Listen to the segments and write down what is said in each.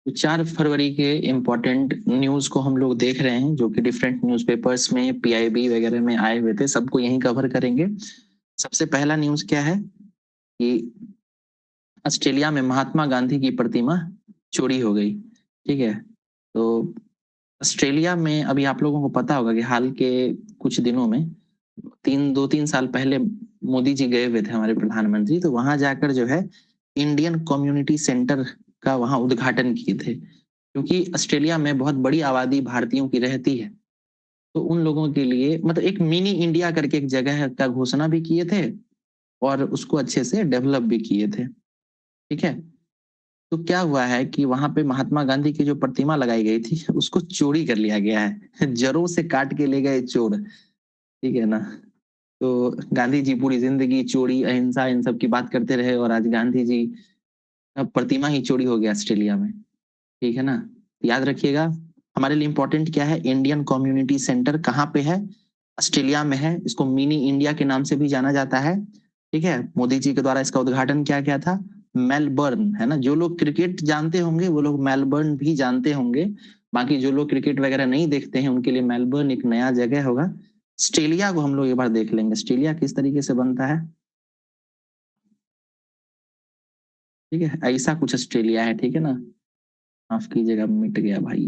तो 4 फरवरी के important news को हम लोग देख रहे हैं, जो कि डिफरेंट न्यूज़पेपर्स में, पीआईबी वगैरह में आए हुए थे, सबको यहीं कवर करेंगे। सबसे पहला न्यूज़ क्या है कि ऑस्ट्रेलिया में महात्मा गांधी की प्रतिमा चोरी हो गई। ठीक है, तो ऑस्ट्रेलिया में अभी आप लोगों को पता होगा कि हाल के कुछ दिनों में 2-3 साल पहले मोदी जी गए हुए थे, हमारे प्रधानमंत्री, तो वहां जाकर जो है इंडियन कम्युनिटी सेंटर का वहां उद्घाटन किए थे, क्योंकि ऑस्ट्रेलिया में बहुत बड़ी आबादी भारतीयों की रहती है। तो उन लोगों के लिए मतलब एक मिनी इंडिया करके एक जगह का घोषणा भी किए थे और उसको अच्छे से डेवलप भी किए थे। ठीक है, तो क्या हुआ है कि वहां पे महात्मा गांधी की जो प्रतिमा लगाई गई थी उसको चोरी कर लिया गया है जड़ों से काट के ले गए चोर। ठीक है ना। तो गांधी जी पूरी जिंदगी चोरी, अहिंसा, इन सब की बात करते रहे और आज गांधी जी अब प्रतिमा ही चोरी हो गया ऑस्ट्रेलिया में। ठीक है ना। याद रखिएगा, हमारे लिए इंपॉर्टेंट क्या है, इंडियन कम्युनिटी सेंटर कहाँ पे है? ऑस्ट्रेलिया में है। इसको मिनी इंडिया के नाम से भी जाना जाता है। ठीक है, मोदी जी के द्वारा इसका उद्घाटन किया गया था। मेलबर्न है ना, जो लोग क्रिकेट जानते होंगे वो लोग मेलबर्न भी जानते होंगे। बाकी जो लोग क्रिकेट वगैरह नहीं देखते हैं उनके लिए मेलबर्न एक नया जगह होगा। ऑस्ट्रेलिया को हम लोग एक बार देख लेंगे, ऑस्ट्रेलिया किस तरीके से बनता है। ठीक है, ऐसा कुछ ऑस्ट्रेलिया है। ठीक है ना, माफ कीजिएगा, मिट गया भाई।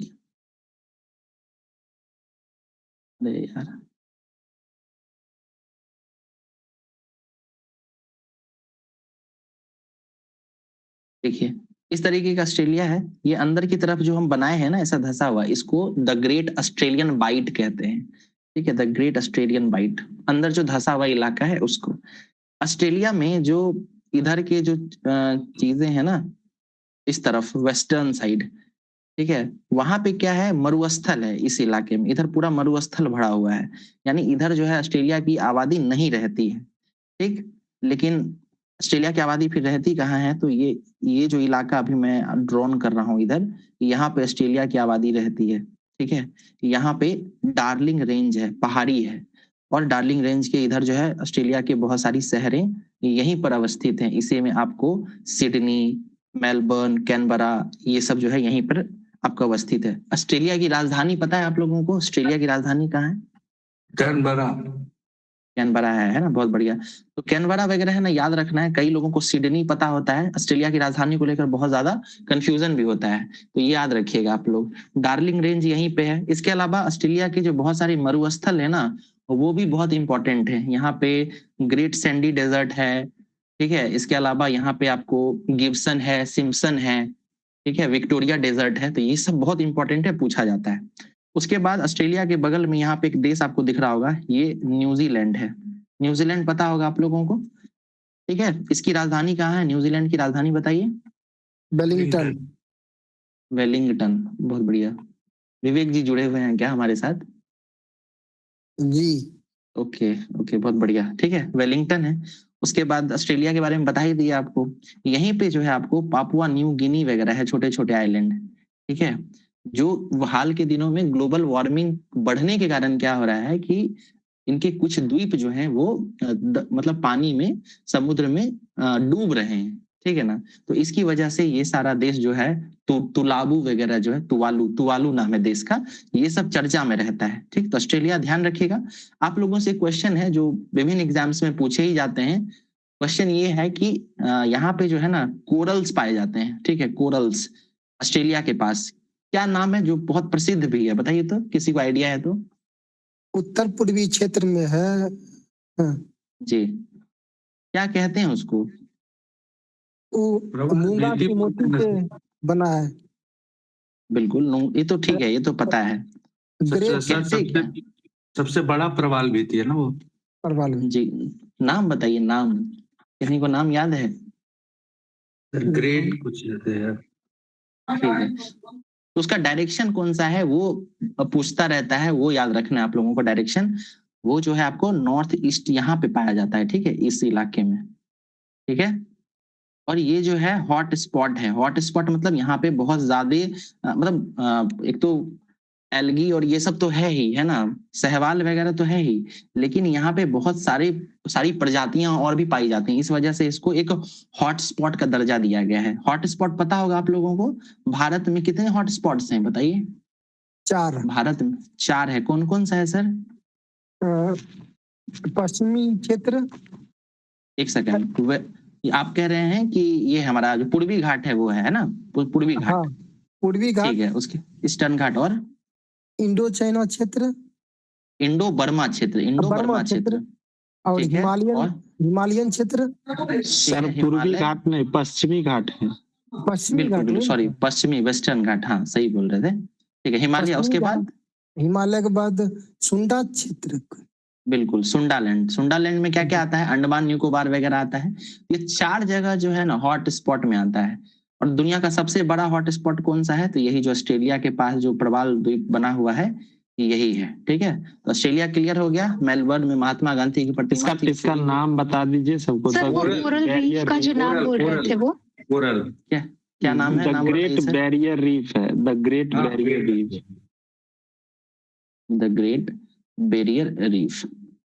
अरे यार, देखिए इस तरीके का ऑस्ट्रेलिया है। ये अंदर की तरफ जो हम बनाए हैं ना, ऐसा धसा हुआ, इसको द ग्रेट ऑस्ट्रेलियन बाइट कहते हैं। ठीक है, द ग्रेट ऑस्ट्रेलियन बाइट, अंदर जो धसा हुआ इलाका है उसको। ऑस्ट्रेलिया में जो इधर के जो चीजें हैं ना, इस तरफ वेस्टर्न साइड, ठीक है, वहां पे क्या है, मरुस्थल है। इस इलाके में इधर पूरा मरुस्थल भरा हुआ है, यानी इधर जो है ऑस्ट्रेलिया की आबादी नहीं रहती है। ठीक, लेकिन ऑस्ट्रेलिया की आबादी फिर रहती कहाँ है, तो ये जो इलाका अभी मैं ड्रॉन कर रहा हूँ इधर, यहाँ पे ऑस्ट्रेलिया की आबादी रहती है। ठीक है, यहाँ पे डार्लिंग रेंज है, पहाड़ी है, और डार्लिंग रेंज के इधर जो है ऑस्ट्रेलिया के बहुत सारी शहरें यहीं पर अवस्थित हैं। इसी में आपको सिडनी, मेलबर्न, कैनबरा, ये सब जो है यहीं पर आपका अवस्थित है। ऑस्ट्रेलिया की राजधानी पता है आप लोगों को? ऑस्ट्रेलिया की राजधानी कहाँ है? कैनबरा। कैनबरा है ना, बहुत बढ़िया। तो कैनबरा वगैरह है ना, याद रखना है। कई लोगों को सिडनी पता होता है, ऑस्ट्रेलिया की राजधानी को लेकर बहुत ज्यादा कंफ्यूजन भी होता है, तो ये याद रखिएगा आप लोग। डार्लिंग रेंज यहीं पे है। इसके अलावा ऑस्ट्रेलिया की जो बहुत सारी मरुस्थल है ना, वो भी बहुत इंपॉर्टेंट है। यहाँ पे ग्रेट सैंडी डेजर्ट है। ठीक है, इसके अलावा यहाँ पे आपको गिब्सन है, सिम्पसन है। ठीक है, विक्टोरिया डेजर्ट है। तो ये सब बहुत इंपॉर्टेंट है, पूछा जाता है। उसके बाद ऑस्ट्रेलिया के बगल में यहाँ पे एक देश आपको दिख रहा होगा, ये न्यूजीलैंड है। न्यूजीलैंड पता होगा आप लोगों को। ठीक है, इसकी राजधानी कहाँ है? न्यूजीलैंड की राजधानी बताइए। वेलिंगटन। वेलिंगटन, बहुत बढ़िया। विवेक जी जुड़े हुए हैं क्या हमारे साथ? जी। ओके ओके, बहुत बढ़िया। ठीक है, वेलिंगटन है। उसके बाद ऑस्ट्रेलिया के बारे में बता ही दिया आपको। यहीं पे जो है आपको पापुआ न्यू गिनी वगैरह है, छोटे छोटे आइलैंड। ठीक है, जो हाल के दिनों में ग्लोबल वार्मिंग बढ़ने के कारण क्या हो रहा है कि इनके कुछ द्वीप जो हैं वो मतलब पानी में, समुद्र में डूब रहे हैं। ठीक है ना। तो इसकी वजह से ये सारा देश जो है, तुलाबू वगैरह जो है, तुवालू, तुवालू नाम है देश का, ये सब चर्चा में रहता है। ठीक, तो ऑस्ट्रेलिया ध्यान रखिएगा। आप लोगों से क्वेश्चन है जो विभिन्न एग्जाम्स में पूछे ही जाते हैं। क्वेश्चन ये है कि यहाँ पे जो है ना कोरल्स पाए जाते हैं। ठीक है, कोरल्स ऑस्ट्रेलिया के पास क्या नाम है, जो बहुत प्रसिद्ध भी है, बताइए तो, किसी को आइडिया है तो। उत्तर पूर्वी क्षेत्र में है। हाँ। जी, क्या कहते हैं उसको? वो मूंगा की मोती से बना है। बिल्कुल, ये तो ठीक है, ये तो पता है। ग्रेट कैसे क्या? सबसे बड़ा प्रवाल भी थी ना वो। परवाल में। जी, नाम बताइए, नाम किसी को नाम याद है? ग्रेट कुछ कहते हैं। ठीक है, तो उसका डायरेक्शन कौन सा है वो पूछता रहता है, वो याद रखना है आप लोगों को। डायरेक्शन वो जो है आपको नॉर्थ ईस्ट यहाँ पे पाया जाता है। ठीक है, इस इलाके में। ठीक है, और ये जो है हॉट स्पॉट है। हॉट स्पॉट मतलब यहाँ पे बहुत ज्यादा मतलब एक तो एल्गी और ये सब तो है ही, है ना, सहवाल वगैरह तो है ही, लेकिन यहाँ पे बहुत सारी प्रजातियां और भी पाई जाती हैं, इस वजह से इसको एक हॉटस्पॉट का दर्जा दिया गया है। हॉटस्पॉट पता होगा आप लोगों को, भारत में कितने हॉटस्पॉट्स हैं बताइए? 4। भारत में 4 है। कौन कौन सा है सर? पश्चिमी क्षेत्र। एक सेकंड, आप कह रहे हैं कि ये हमारा जो पूर्वी घाट है वो है ना, पूर्वी घाट। हाँ, पूर्वी घाट। ठीक है, उसके ईस्टर्न घाट और इंडो चाइना क्षेत्र, इंडो बर्मा क्षेत्र, इंडो बर्मा क्षेत्र, और ठीक है, और हिमालयन क्षेत्र। सर पूर्वी घाट नहीं, पश्चिमी घाट है। पश्चिमी बिल्कुल घाट बिल्कुल, सॉरी, पश्चिमी वेस्टर्न घाट, हाँ सही बोल रहे थे। ठीक है, हिमालय, उसके बाद हिमालय के बाद सुंडा क्षेत्र। बिल्कुल, सुंडालैंड। सुंडालैंड में क्या क्या आता है? अंडमान निकोबार वगैरह आता है। ये 4 जगह जो है ना हॉट स्पॉट में आता है। और दुनिया का सबसे बड़ा हॉट स्पॉट कौन सा है? तो यही जो ऑस्ट्रेलिया के पास जो प्रवाल द्वीप बना हुआ है, यही है। ठीक है, तो ऑस्ट्रेलिया क्लियर हो गया। मेलबर्न में महात्मा गांधी की प्रतिमा थी। इसका नाम बता दीजिए सबको। सर वो कोरल रीफ का जो नाम बोल रहे थे वो कोरल, क्या नाम है? द ग्रेट बैरियर रीफ है, the great barrier reef, the great barrier reef.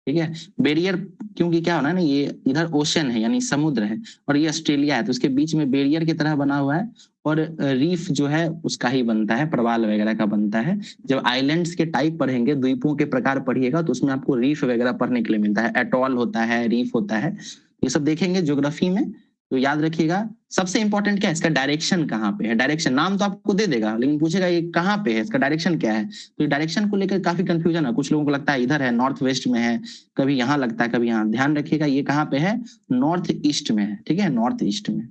ठीक है, बैरियर क्योंकि क्या होना ना, ये इधर ओशन है यानी समुद्र है, और ये ऑस्ट्रेलिया है, तो उसके बीच में बैरियर की तरह बना हुआ है। और रीफ जो है उसका ही बनता है, प्रवाल वगैरह का बनता है। जब आइलैंड्स के टाइप पढ़ेंगे, द्वीपों के प्रकार पढ़िएगा, तो उसमें आपको रीफ वगैरह पढ़ने के लिए मिलता है। एटॉल होता है, रीफ होता है, ये सब देखेंगे ज्योग्राफी में, तो याद रखिएगा। सबसे इंपॉर्टेंट क्या है? इसका डायरेक्शन कहाँ पे है। डायरेक्शन नाम तो आपको दे देगा, लेकिन पूछेगा ये कहाँ पे है, इसका डायरेक्शन क्या है। तो डायरेक्शन को लेकर काफी कंफ्यूजन है, कुछ लोगों को लगता है इधर है, नॉर्थ वेस्ट में है, कभी यहाँ लगता है, कभी यहाँ। ध्यान रखिएगा ये कहाँ पे है, नॉर्थ ईस्ट में है। ठीक है, नॉर्थ ईस्ट में।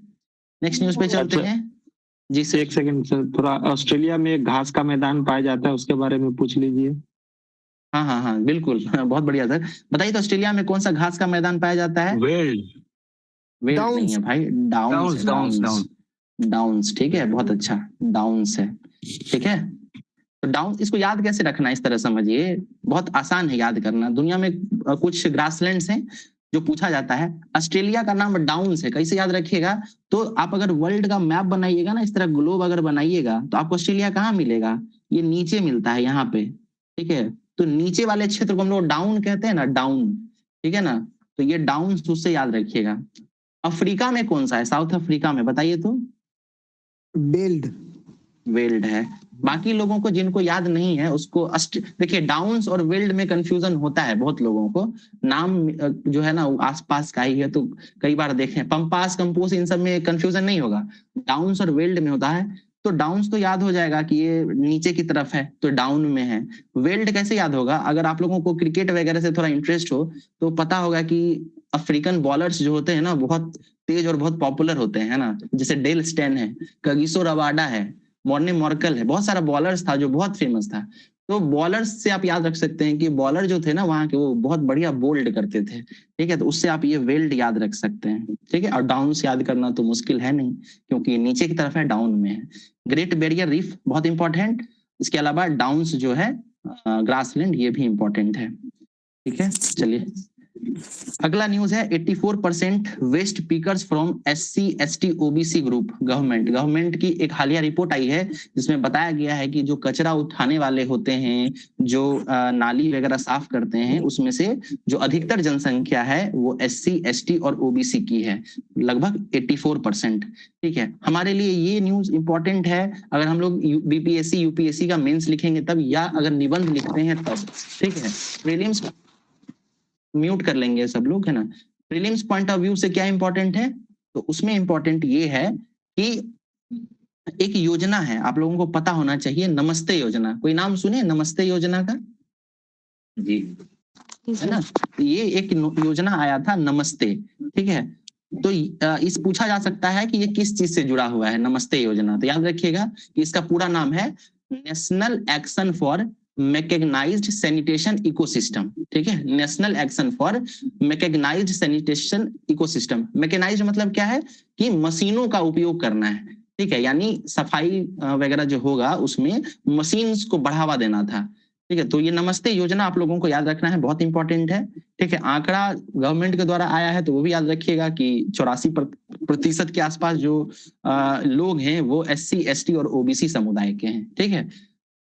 नेक्स्ट न्यूज पे चलते हैं जी सर। एक सेकंड सर, थोड़ा ऑस्ट्रेलिया में घास का मैदान पाया जाता है, उसके बारे में पूछ लीजिए। हाँ हाँ हाँ बिल्कुल, बहुत बढ़िया सर। बताइए तो ऑस्ट्रेलिया में कौन सा घास का मैदान पाया जाता है? वेल्ड नहीं है भाई, डाउन्स। ठीक है, बहुत अच्छा, डाउन्स है। ठीक है, तो डाउन, इसको याद कैसे रखना, इस तरह समझिए, बहुत आसान है याद करना। दुनिया में कुछ ग्रासलैंड्स हैं जो पूछा जाता है, ऑस्ट्रेलिया का नाम डाउन्स है। कैसे याद रखिएगा? तो आप अगर वर्ल्ड का मैप बनाइएगा ना, इस तरह ग्लोब अगर बनाइएगा, तो आपको ऑस्ट्रेलिया कहाँ मिलेगा? ये नीचे मिलता है, यहाँ पे। ठीक है, तो नीचे वाले क्षेत्र को हम लोग डाउन कहते हैं ना, डाउन। ठीक है ना, तो ये डाउन, उससे याद रखिएगा। अफ्रीका में कौन सा है? साउथ अफ्रीका में बताइए तो। वेल्ड है। बाकी लोगों को जिनको याद नहीं है उसको देखिए, डाउन्स और वेल्ड में कंफ्यूजन होता है बहुत लोगों को। नाम जो है ना आसपास का ही है, तो कई बार देखें पंपास, कंपोस, इन सब में कंफ्यूजन नहीं होगा, डाउन्स और वेल्ड में होता है। तो डाउन्स तो याद हो जाएगा कि ये नीचे की तरफ है, तो डाउन में है। वेल्ड कैसे याद होगा? अगर आप लोगों को क्रिकेट वगैरह से थोड़ा इंटरेस्ट हो तो पता होगा कि अफ्रीकन बॉलर्स जो होते हैं ना, बहुत तेज और बहुत पॉपुलर होते हैं ना। जैसे डेल स्टेन है, कगिसो रबाडा है, मॉर्ने मॉर्कल है, बहुत सारा बॉलर्स था जो बहुत फेमस था। तो बॉलर्स से आप याद रख सकते हैं कि बॉलर जो थे ना वहां के, वो बहुत बढ़िया बोल्ड करते थे। ठीक है, तो उससे आप ये वेल्ड याद रख सकते हैं। ठीक है, और डाउन से याद करना तो मुश्किल है नहीं, क्योंकि नीचे की तरफ है, डाउन में है। ग्रेट बैरियर रीफ बहुत इंपॉर्टेंट। इसके अलावा डाउन्स जो है ग्रासलैंड, ये भी इंपॉर्टेंट है। ठीक है, चलिए अगला न्यूज है 84% waste pickers from SC ST OBC group government की एक हालिया रिपोर्ट आई है, जिसमें बताया गया है कि जो कचरा उठाने वाले होते हैं, जो नाली वगैरह साफ करते हैं, उसमें से जो अधिकतर जनसंख्या है वो SC ST और OBC की है, लगभग 84%। ठीक है, हमारे लिए ये न्यूज इंपॉर्टेंट है अगर हम लोग BPSC UPSC का मेंस लिखेंगे तब, या अगर निबंध लिखते हैं तब। ठीक है, प्रीलिम्स म्यूट कर लेंगे सब लोग, है ना। प्रीलिम्स पॉइंट ऑफ व्यू से क्या इंपॉर्टेंट है? तो उसमें इंपॉर्टेंट ये है कि एक योजना है, आप लोगों को पता होना चाहिए, नमस्ते योजना। कोई नाम सुने नमस्ते योजना का? जी, है ना। ये एक योजना आया था, नमस्ते। ठीक है, तो इस पूछा जा सकता है कि ये किस चीज से जुड़ा हुआ है, नमस्ते योजना। तो याद रखिएगा कि इसका पूरा नाम है national action for mechanized sanitation ecosystem. ठीक है, national action for mechanized sanitation ecosystem. Mechanized मतलब क्या है कि मशीनों का उपयोग करना है। ठीक है, यानी सफाई वगैरह जो होगा उसमें मशीन्स को बढ़ावा देना था। ठीक है, तो ये नमस्ते योजना आप लोगों को याद रखना है, बहुत इंपॉर्टेंट है। ठीक है, आंकड़ा गवर्नमेंट के द्वारा आया है तो वो भी याद रखिएगा कि 84% के आसपास जो लोग हैं वो SC ST और OBC समुदाय के हैं। ठीक है,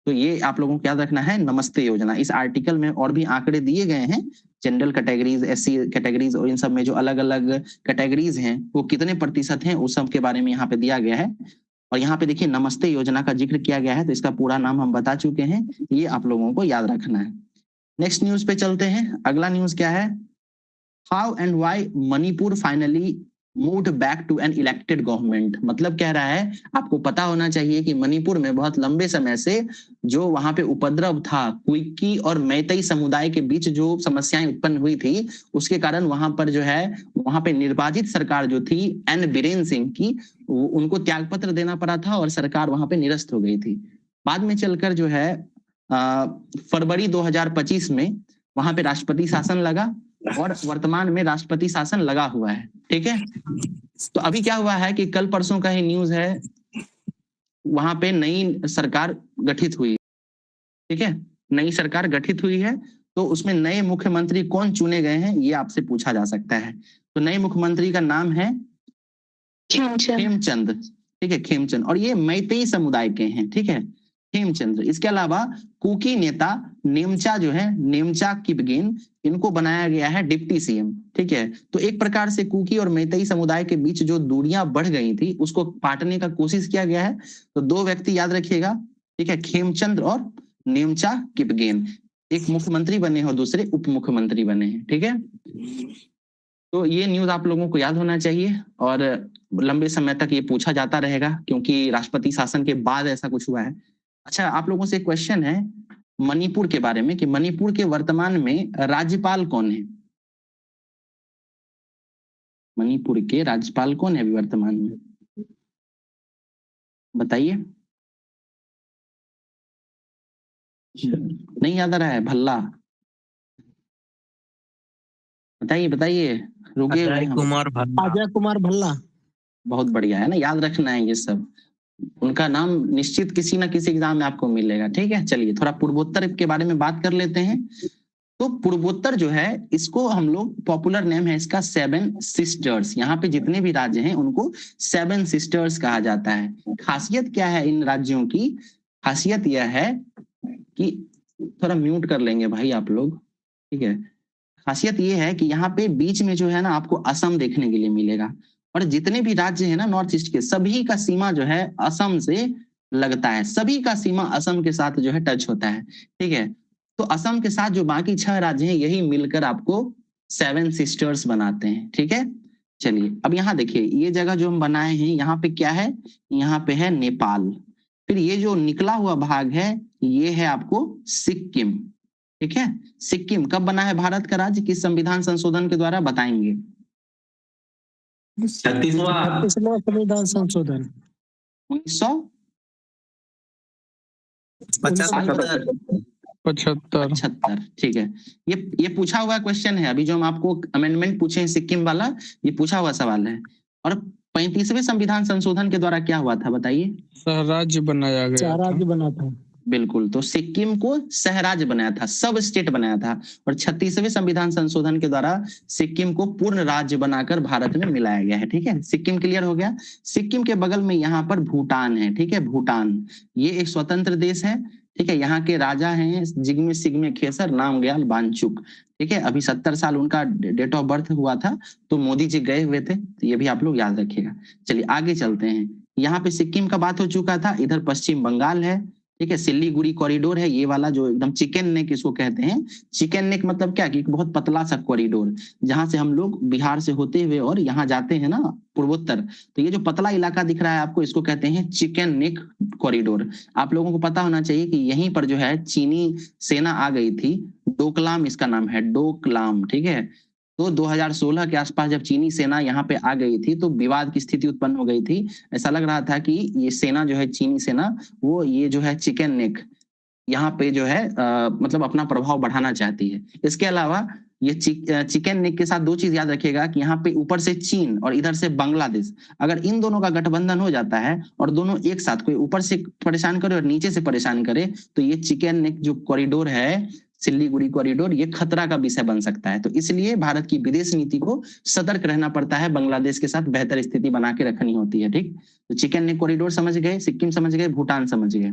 तो ये आप लोगों को याद रखना है नमस्ते योजना। इस आर्टिकल में और भी आंकड़े दिए गए हैं, जनरल कैटेगरीज, एससी कैटेगरीज और इन सब में जो अलग अलग कैटेगरीज हैं वो कितने प्रतिशत हैं उस सब के बारे में यहाँ पे दिया गया है। और यहाँ पे देखिए नमस्ते योजना का जिक्र किया गया है, तो इसका पूरा नाम हम बता चुके हैं, ये आप लोगों को याद रखना है। नेक्स्ट न्यूज पे चलते हैं। अगला न्यूज क्या है, how and why Manipur finally moved back to an elected government. मतलब कह रहा है आपको पता होना चाहिए कि मणिपुर में बहुत लंबे समय से जो वहां पे उपद्रव था, कुकी और मैतेई समुदाय के बीच जो समस्याएं उत्पन्न हुई थी, उसके कारण वहां पर जो है वहां पे निर्वाचित सरकार जो थी एन बीरेन सिंह की, उनको त्यागपत्र देना पड़ा था और सरकार वहां पे निरस्त हो गई थी। बाद में चलकर जो है फरवरी 2025 में वहां पे राष्ट्रपति शासन लगा और वर्तमान में राष्ट्रपति शासन लगा हुआ है। ठीक है, तो अभी क्या हुआ है कि कल परसों का ही न्यूज है, वहां पे नई सरकार गठित हुई। ठीक है, नई सरकार गठित हुई है, तो उसमें नए मुख्यमंत्री कौन चुने गए हैं ये आपसे पूछा जा सकता है। तो नए मुख्यमंत्री का नाम है खेमचंद। ठीक है, खेमचंद, और ये मैतेई समुदाय के हैं। ठीक है, खेमचंद्र। इसके अलावा कुकी नेता नेमचा जो है, नेमचा किपगेन, इनको बनाया गया है डिप्टी सीएम। ठीक है, तो एक प्रकार से कुकी और मैतेई समुदाय के बीच जो दूरियां बढ़ गई थी उसको पाटने का कोशिश किया गया है। तो दो व्यक्ति याद रखिएगा, ठीक है, खेमचंद्र और नेमचा किपगेन, एक मुख्यमंत्री बने और दूसरे उप मुख्यमंत्री बने हैं। ठीक है, तो ये न्यूज आप लोगों को याद होना चाहिए और लंबे समय तक ये पूछा जाता रहेगा क्योंकि राष्ट्रपति शासन के बाद ऐसा कुछ हुआ है। अच्छा, आप लोगों से क्वेश्चन है मणिपुर के बारे में कि मणिपुर के वर्तमान में राज्यपाल कौन है। मणिपुर के राज्यपाल कौन है अभी वर्तमान में, बताइए। नहीं याद आ रहा है, भल्ला, बताइए बताइए, रुके हुए हम। अजय कुमार भल्ला। बहुत बढ़िया है ना, याद रखना है ये सब, उनका नाम निश्चित किसी ना किसी एग्जाम में आपको मिलेगा। ठीक है, चलिए थोड़ा पूर्वोत्तर के बारे में बात कर लेते हैं। तो पूर्वोत्तर जो है इसको हम लोग, पॉपुलर नेम है इसका सेवन सिस्टर्स। यहाँ पे जितने भी राज्य हैं उनको सेवन सिस्टर्स कहा जाता है। खासियत क्या है इन राज्यों की, खासियत यह है कि थोड़ा म्यूट कर लेंगे भाई आप लोग। ठीक है, खासियत ये है कि यहाँ पे बीच में जो है ना आपको असम देखने के लिए मिलेगा, और जितने भी राज्य हैं ना नॉर्थ ईस्ट के, सभी का सीमा जो है असम से लगता है, सभी का सीमा असम के साथ जो है टच होता है। ठीक है, तो असम के साथ जो बाकी 6 राज्य हैं यही मिलकर आपको सेवन सिस्टर्स बनाते हैं। ठीक है, चलिए अब यहाँ देखिए, ये जगह जो हम बनाए हैं यहाँ पे क्या है, यहाँ पे है नेपाल। फिर ये जो निकला हुआ भाग है ये है आपको सिक्किम। ठीक है, सिक्किम कब बना है भारत का राज्य, किस संविधान संशोधन के द्वारा, बताएंगे। 36वां संविधान संशोधन 1975। ठीक है, ये पूछा हुआ क्वेश्चन है, अभी जो हम आपको अमेंडमेंट पूछे हैं सिक्किम वाला, ये पूछा हुआ सवाल है। और 35वें संविधान संशोधन के द्वारा क्या हुआ था बताइए, सहराज्य बनाया गया, सहराज्य बना था। बिल्कुल, तो सिक्किम को सहराज्य बनाया था, सब स्टेट बनाया था, और 36वें संविधान संशोधन के द्वारा सिक्किम को पूर्ण राज्य बनाकर भारत में मिलाया गया है। ठीक है, सिक्किम क्लियर हो गया। सिक्किम के बगल में यहाँ पर भूटान है। ठीक है, भूटान ये एक स्वतंत्र देश है। ठीक है, यहाँ के राजा हैं जिग्मे सिग्मे खेसर नामग्याल वांगचुक। ठीक है, अभी 70 साल उनका डेट ऑफ बर्थ हुआ था, तो मोदी जी गए हुए थे, तो ये भी आप लोग याद रखिएगा। चलिए आगे चलते हैं, यहाँ पे सिक्किम का बात हो चुका था, इधर पश्चिम बंगाल है। ठीक है, सिल्लीगुड़ी कॉरिडोर है, ये वाला जो एकदम चिकन नेक इसको कहते हैं। चिकन नेक मतलब क्या कि बहुत पतला सा कॉरिडोर, जहां से हम लोग बिहार से होते हुए और यहाँ जाते हैं ना पूर्वोत्तर, तो ये जो पतला इलाका दिख रहा है आपको, इसको कहते हैं चिकन नेक कॉरिडोर। आप लोगों को पता होना चाहिए कि यहीं पर जो है चीनी सेना आ गई थी, डोकलाम इसका नाम है, डोकलाम। ठीक है, तो 2016 के आसपास जब चीनी सेना यहाँ पे आ गई थी तो विवाद की स्थिति उत्पन्न हो गई थी। ऐसा लग रहा था कि ये सेना जो है, चीनी सेना, वो ये जो है चिकन नेक यहाँ पे जो है मतलब अपना प्रभाव बढ़ाना चाहती है। इसके अलावा ये चिकन नेक के साथ दो चीज याद रखिएगा कि यहाँ पे ऊपर से चीन और इधर से बांग्लादेश, अगर इन दोनों का गठबंधन हो जाता है और दोनों एक साथ, कोई ऊपर से परेशान करे और नीचे से परेशान करे, तो ये चिकन नेक जो कॉरिडोर है, सिल्लीगुड़ी कॉरिडोर, ये खतरा का विषय बन सकता है। तो इसलिए भारत की विदेश नीति को सतर्क रहना पड़ता है, बांग्लादेश के साथ बेहतर स्थिति बना के रखनी होती है। ठीक, तो चिकन नेक कॉरिडोर समझ गए, सिक्किम समझ गए, भूटान समझ गए।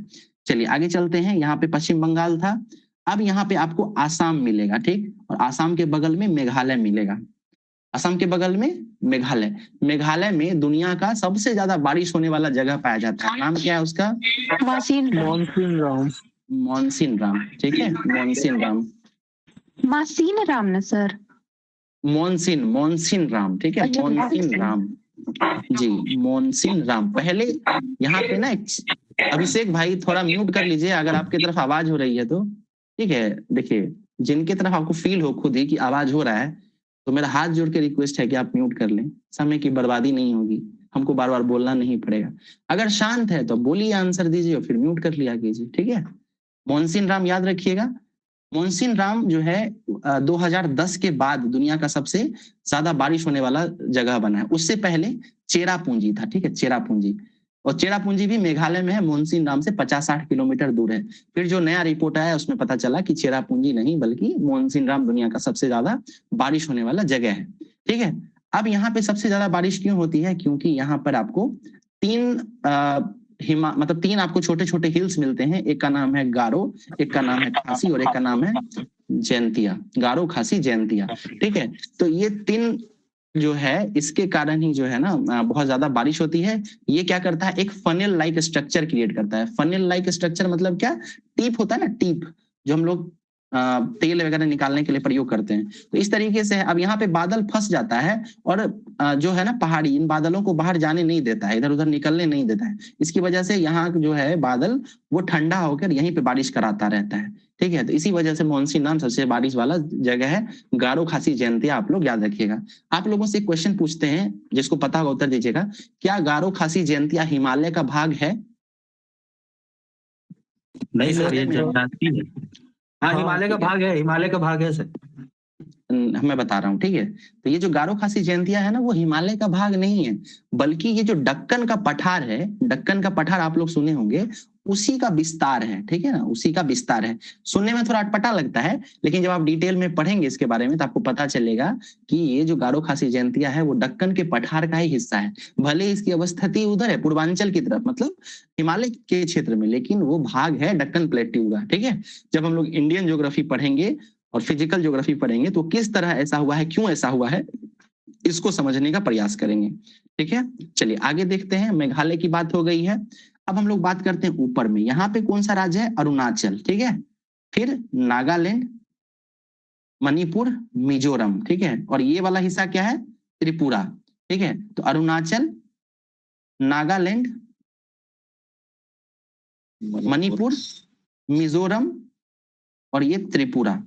चलिए आगे चलते हैं। यहाँ पे पश्चिम बंगाल था, अब यहाँ पे आपको आसाम मिलेगा, ठीक, और आसाम के बगल में मेघालय मिलेगा। असम के बगल में मेघालय, मेघालय में दुनिया का सबसे ज्यादा बारिश होने वाला जगह पाया जाता है। नाम क्या है उसका? मासीन राम। मानसीन राम, ठीक है, मानसीन राम, मासीन राम ना सर? मोनसीन राम, ठीक है, अच्छा, मोनसीन राम जी, मोनसीन राम। पहले यहाँ पे ना अभिषेक भाई थोड़ा म्यूट कर लीजिए अगर आपकी तरफ आवाज हो रही है तो, ठीक है। देखिए जिनकी तरफ आपको फील हो खुद ही कि आवाज हो रहा है, तो मेरा हाथ जोड़ के रिक्वेस्ट है कि आप म्यूट कर लें, समय की बर्बादी नहीं होगी, हमको बार बार बोलना नहीं पड़ेगा। अगर शांत है तो बोलिए, आंसर दीजिए और फिर म्यूट कर लिया कीजिए, ठीक है। मोनसीन राम याद रखिएगा। मोनसीन राम जो है 2010 के बाद दुनिया का सबसे ज्यादा बारिश होने वाला जगह बना है। उससे पहले चेरापूंजी था, ठीक है, चेरापूंजी, और चेरापूंजी भी मेघालय में है, मोनसीन राम से 50-60 किलोमीटर दूर है। फिर जो नया रिपोर्ट आया उसमें पता चला कि चेरापूंजी नहीं बल्कि मोनसीन राम दुनिया का सबसे ज्यादा बारिश होने वाला जगह है, ठीक है। अब यहाँ पे सबसे ज्यादा बारिश क्यों होती है? क्योंकि यहाँ पर आपको तीन आपको छोटे छोटे हिल्स मिलते हैं। एक का नाम है गारो, एक का नाम है खासी और एक का नाम है जैंतिया। गारो, खासी, जैंतिया, ठीक है। तो ये तीन जो है इसके कारण ही जो है ना बहुत ज्यादा बारिश होती है। ये क्या करता है? एक फनेल लाइक स्ट्रक्चर क्रिएट करता है। फनेल लाइक स्ट्रक्चर मतलब क्या? टीप होता है ना, टीप, जो हम लोग तेल वगैरह निकालने के लिए प्रयोग करते हैं। तो इस तरीके से अब यहाँ पे बादल फंस जाता है और जो है ना पहाड़ी इन बादलों को बाहर जाने नहीं देता है, इधर उधर निकलने नहीं देता है। इसकी वजह से यहाँ जो है बादल वो ठंडा होकर यहीं पे बारिश कराता रहता है, ठीक है। तो इसी वजह से मोनसीन राम सबसे बारिश वाला जगह है। गारो, खासी, जैंतिया आप लोग याद रखिएगा। आप लोगों से क्वेश्चन पूछते हैं, जिसको पता होगा उत्तर दीजिएगा। क्या गारो, खासी, जैंतिया हिमालय का भाग है? नहीं सर, ये जनजाति है। हाँ, हिमालय का भाग है, हिमालय का भाग है सर। मैं बता रहा हूँ, ठीक है। तो ये जो गारो, खासी, जैंतिया है ना, वो हिमालय का भाग नहीं है, बल्कि ये जो दक्कन का पठार है, दक्कन का पठार आप लोग सुने होंगे, उसी का विस्तार है, ठीक है ना, उसी का विस्तार है। सुनने में थोड़ा अटपटा लगता है, लेकिन जब आप डिटेल में पढ़ेंगे इसके बारे में तो आपको पता चलेगा कि ये जो गारो, खासी, जैंतिया है वो दक्कन के पठार का ही हिस्सा है। भले इसकी अवस्थिति उधर है पूर्वांचल की तरफ, मतलब हिमालय के क्षेत्र में, लेकिन वो भाग है दक्कन प्लेट्यू का, ठीक है। जब हम लोग इंडियन ज्योग्राफी पढ़ेंगे और फिजिकल ज्योग्राफी पढ़ेंगे तो किस तरह ऐसा हुआ है, क्यों ऐसा हुआ है, इसको समझने का प्रयास करेंगे, ठीक है। चलिए आगे देखते हैं। मेघालय की बात हो गई है। अब हम लोग बात करते हैं ऊपर में। यहाँ पे कौन सा राज्य है? अरुणाचल, ठीक है। फिर नागालैंड, मणिपुर, मिजोरम, ठीक है। और ये वाला हिस्सा क्या है? त्रिपुरा, ठीक है। तो अरुणाचल, नागालैंड, मणिपुर, मिजोरम और ये त्रिपुरा,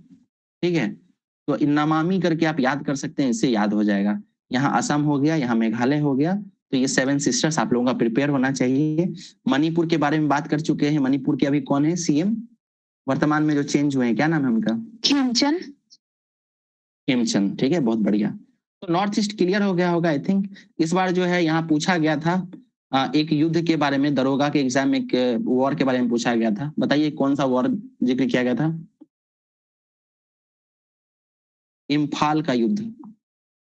ठीक है। तो नमामि करके आप याद कर सकते हैं, इससे याद हो जाएगा। यहाँ असम हो गया, यहाँ मेघालय हो गया। तो ये 7 सिस्टर्स आप लोगों का प्रिपेयर होना चाहिए। मणिपुर के बारे में बात कर चुके हैं। मणिपुर के अभी कौन है सीएम वर्तमान में जो चेंज हुए हैं? क्या नाम है उनका? खेमचंद। खेमचंद, ठीक है, बहुत बढ़िया। तो नॉर्थ ईस्ट क्लियर हो गया होगा आई थिंक। इस बार जो है यहाँ पूछा गया था एक युद्ध के बारे में, दरोगा के एग्जाम में एक वॉर के बारे में पूछा गया था। बताइए कौन सा वॉर जिक्र किया गया था? इम्फाल का युद्ध,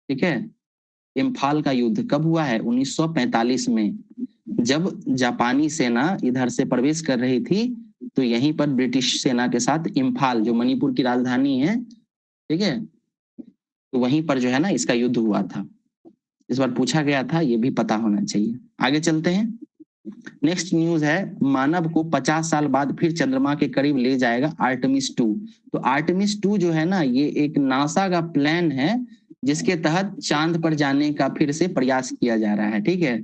ठीक है। इम्फाल का युद्ध कब हुआ है? 1945 में। जब जापानी सेना इधर से प्रवेश कर रही थी तो यहीं पर ब्रिटिश सेना के साथ इम्फाल, जो मणिपुर की राजधानी है, ठीक है, तो वहीं पर जो है ना इसका युद्ध हुआ था। इस बार पूछा गया था, ये भी पता होना चाहिए। आगे चलते हैं। नेक्स्ट न्यूज है, मानव को 50 साल बाद फिर चंद्रमा के करीब ले जाएगा आर्टेमिस 2। तो आर्टेमिस 2 जो है ना, ये एक नासा का प्लान है जिसके तहत चांद पर जाने का फिर से प्रयास किया जा रहा है, ठीक है।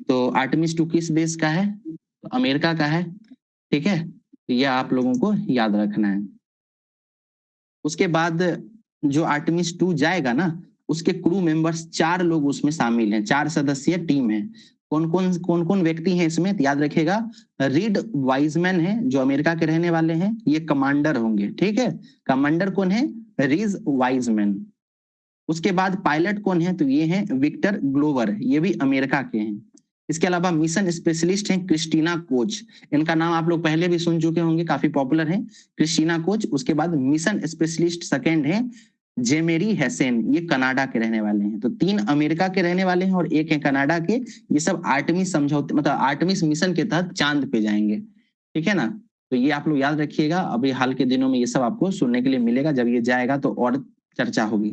तो आर्टेमिस 2 किस देश का है? तो अमेरिका का है, ठीक है। तो यह आप लोगों को याद रखना है। उसके बाद जो आर्टेमिस 2 जाएगा ना, उसके क्रू मेंबर्स 4 लोग उसमें शामिल हैं, 4 सदस्यीय टीम है। कौन कौन व्यक्ति हैं इसमें? तो याद रखिएगा, रीड वाइजमैन है जो अमेरिका के रहने वाले हैं, ये कमांडर होंगे, ठीक है। कमांडर कौन है? Reid Wiseman. उसके बाद पायलट कौन है? तो ये हैं विक्टर ग्लोवर, ये भी अमेरिका के हैं। इसके अलावा मिशन स्पेशलिस्ट हैं क्रिस्टीना कोच, इनका नाम आप लोग पहले भी सुन चुके होंगे, काफी पॉपुलर है क्रिस्टीना कोच। उसके बाद मिशन स्पेशलिस्ट सेकेंड है जेमेरी हैसेन, ये कनाडा के रहने वाले हैं। तो 3 अमेरिका के रहने वाले हैं और 1 है कनाडा के। ये सब आर्टेमिस समझौते मतलब आर्टेमिस मिशन के तहत चांद पे जाएंगे, ठीक है ना। तो ये आप लोग याद रखिएगा, अभी हाल के दिनों में ये सब आपको सुनने के लिए मिलेगा, जब ये जाएगा तो और चर्चा होगी।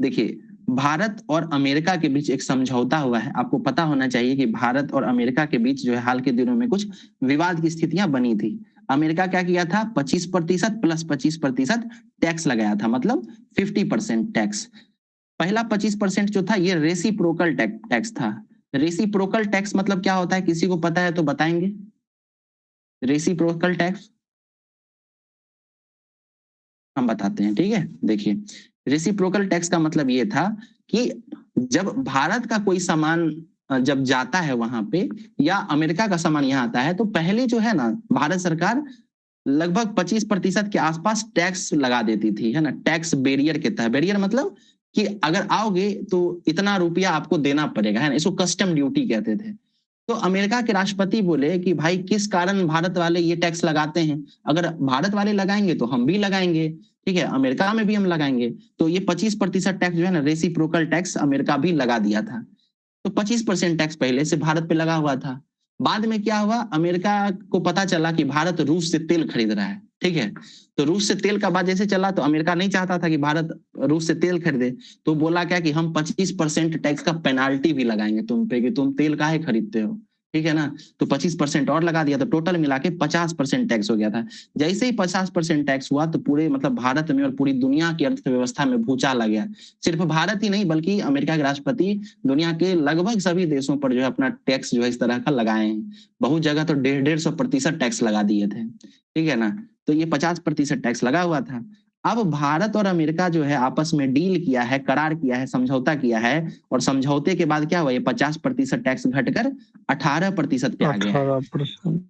देखिए, भारत और अमेरिका के बीच एक समझौता हुआ है। आपको पता होना चाहिए कि भारत और अमेरिका के बीच जो है हाल के दिनों में कुछ विवाद की स्थितियां बनी थी। अमेरिका क्या किया था, 25% प्लस 25% टैक्स लगाया था, मतलब 50% टैक्स। पहला 25% जो था ये रेसिप्रोकल टैक्स था। रेसिप्रोकल टैक्स मतलब क्या होता है, किसी को पता है तो बताएंगे? रेसिप्रोकल टैक्स हम बताते हैं, ठीक है। देखिए, रेसिप्रोकल टैक्स का मतलब ये था कि जब भारत का कोई सामान जब जाता है वहां पे, या अमेरिका का सामान यहाँ आता है, तो पहले जो है ना, भारत सरकार लगभग 25% के आसपास टैक्स लगा देती थी, है ना, टैक्स बैरियर के तहत। बैरियर मतलब कि अगर आओगे तो इतना रुपया आपको देना पड़ेगा, है ना, इसको कस्टम ड्यूटी कहते थे। तो अमेरिका के राष्ट्रपति बोले कि भाई किस कारण भारत वाले ये टैक्स लगाते हैं, अगर भारत वाले लगाएंगे तो हम भी लगाएंगे, ठीक है, अमेरिका में भी हम लगाएंगे। तो ये 25% टैक्स जो है ना, रेसिप्रोकल टैक्स अमेरिका भी लगा दिया था। तो 25% टैक्स पहले से भारत पे लगा हुआ था। बाद में क्या हुआ, अमेरिका को पता चला कि भारत रूस से तेल खरीद रहा है, ठीक है। तो रूस से तेल का बात जैसे चला, तो अमेरिका नहीं चाहता था कि भारत रूस से तेल खरीदे, तो बोला क्या कि हम 25% टैक्स का पेनाल्टी भी लगाएंगे तुम पे, कि तुम तेल काहे खरीदते हो, ठीक है ना। तो 25% और लगा दिया, तो टोटल मिला के 50% टैक्स हो गया था। जैसे ही 50% टैक्स हुआ तो पूरे मतलब भारत में और पूरी दुनिया की अर्थव्यवस्था में भूचाल आ गया। सिर्फ भारत ही नहीं बल्कि अमेरिका के राष्ट्रपति दुनिया के लगभग सभी देशों पर जो है अपना टैक्स जो है इस तरह का लगाए हैं। बहुत जगह तो 150-150% टैक्स लगा दिए थे, ठीक है ना। तो ये 50% टैक्स लगा हुआ था। अब भारत और अमेरिका जो है आपस में डील किया है, करार किया है, समझौता किया है, और समझौते के बाद क्या हुआ, ये 50% टैक्स घटकर 18% पे आ गया है। 18%।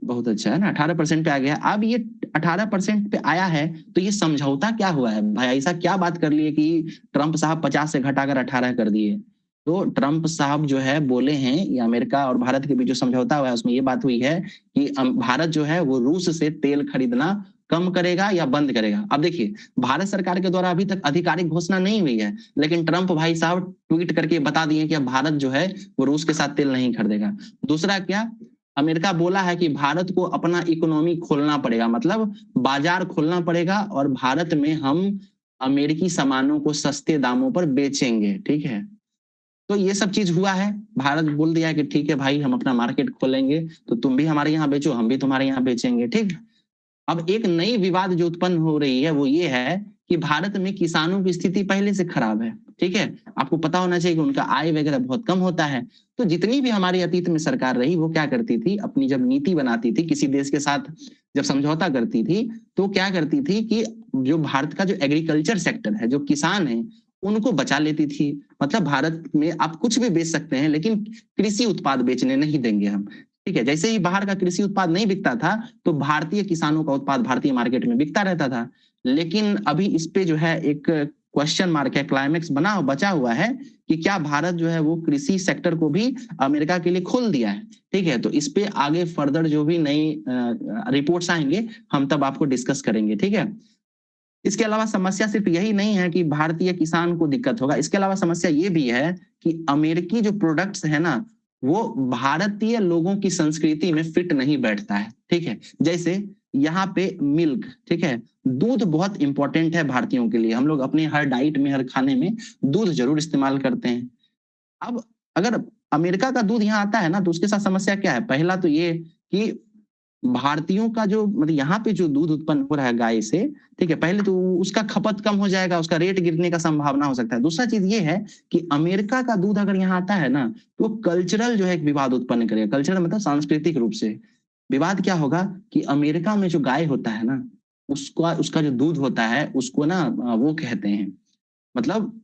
बहुत अच्छा है ना, 18% पे आ गया। अब ये 18% पे आया है, तो ये समझौता क्या हुआ है भाई, ऐसा क्या बात कर लिए कि ट्रंप साहब 50 से घटाकर 18 कर दिए? तो ट्रंप साहब जो है बोले हैं, ये अमेरिका और भारत के बीच जो समझौता हुआ है उसमें ये बात हुई है कि भारत जो है वो रूस से तेल खरीदना कम करेगा या बंद करेगा। अब देखिए, भारत सरकार के द्वारा अभी तक आधिकारिक घोषणा नहीं हुई है, लेकिन ट्रंप भाई साहब ट्वीट करके बता दिए कि अब भारत जो है वो रूस के साथ तेल नहीं खरीदेगा। दूसरा क्या, अमेरिका बोला है कि भारत को अपना इकोनॉमी खोलना पड़ेगा, मतलब बाजार खोलना पड़ेगा, और भारत में हम अमेरिकी सामानों को सस्ते दामों पर बेचेंगे, ठीक है। तो ये सब चीज हुआ है, भारत बोल दिया कि ठीक है भाई हम अपना मार्केट खोलेंगे, तो तुम भी हमारे यहाँ बेचो, हम भी तुम्हारे यहाँ बेचेंगे, ठीक। अब एक नई विवाद जो उत्पन्न हो रही है वो ये है कि भारत में किसानों की स्थिति पहले से खराब है, ठीक है। आपको पता होना चाहिए कि उनका आय वगैरह बहुत कम होता है। तो जितनी भी हमारे अतीत में सरकार रही वो क्या करती थी, अपनी जब नीति बनाती थी किसी देश के साथ, जब समझौता करती थी, तो क्या करती थी कि जो भारत का जो एग्रीकल्चर सेक्टर है, जो किसान है, उनको बचा लेती थी। मतलब भारत में आप कुछ भी बेच सकते हैं लेकिन कृषि उत्पाद बेचने नहीं देंगे हम, ठीक है। जैसे ही बाहर का कृषि उत्पाद नहीं बिकता था तो भारतीय किसानों का उत्पाद भारतीय मार्केट में बिकता रहता था। लेकिन अभी इस पे जो है एक क्वेश्चन मार्क है, क्लाइमेक्स बचा हुआ है कि क्या भारत जो है वो कृषि सेक्टर को भी अमेरिका के लिए खोल दिया है, ठीक है। तो इस पे आगे फर्दर जो भी नई रिपोर्ट्स आएंगे हम तब आपको डिस्कस करेंगे, ठीक है। इसके अलावा समस्या सिर्फ यही नहीं है कि भारतीय किसान को दिक्कत होगा, इसके अलावा समस्या ये भी है कि अमेरिकी जो प्रोडक्ट्स है ना वो भारतीय लोगों की संस्कृति में फिट नहीं बैठता है, ठीक है। जैसे यहाँ पे मिल्क, ठीक है, दूध बहुत इंपॉर्टेंट है भारतीयों के लिए, हम लोग अपने हर डाइट में हर खाने में दूध जरूर इस्तेमाल करते हैं। अब अगर अमेरिका का दूध यहाँ आता है ना तो उसके साथ समस्या क्या है, पहला तो ये कि भारतीयों का जो मतलब यहाँ पे जो दूध उत्पन्न हो रहा है गाय से, ठीक है, पहले तो उसका खपत कम हो जाएगा, उसका रेट गिरने का संभावना हो सकता है। दूसरा चीज ये है कि अमेरिका का दूध अगर यहाँ आता है ना तो कल्चरल जो है एक विवाद उत्पन्न करेगा। कल्चरल मतलब सांस्कृतिक रूप से विवाद क्या होगा कि अमेरिका में जो गाय होता है ना उसका जो दूध होता है उसको ना वो कहते हैं, मतलब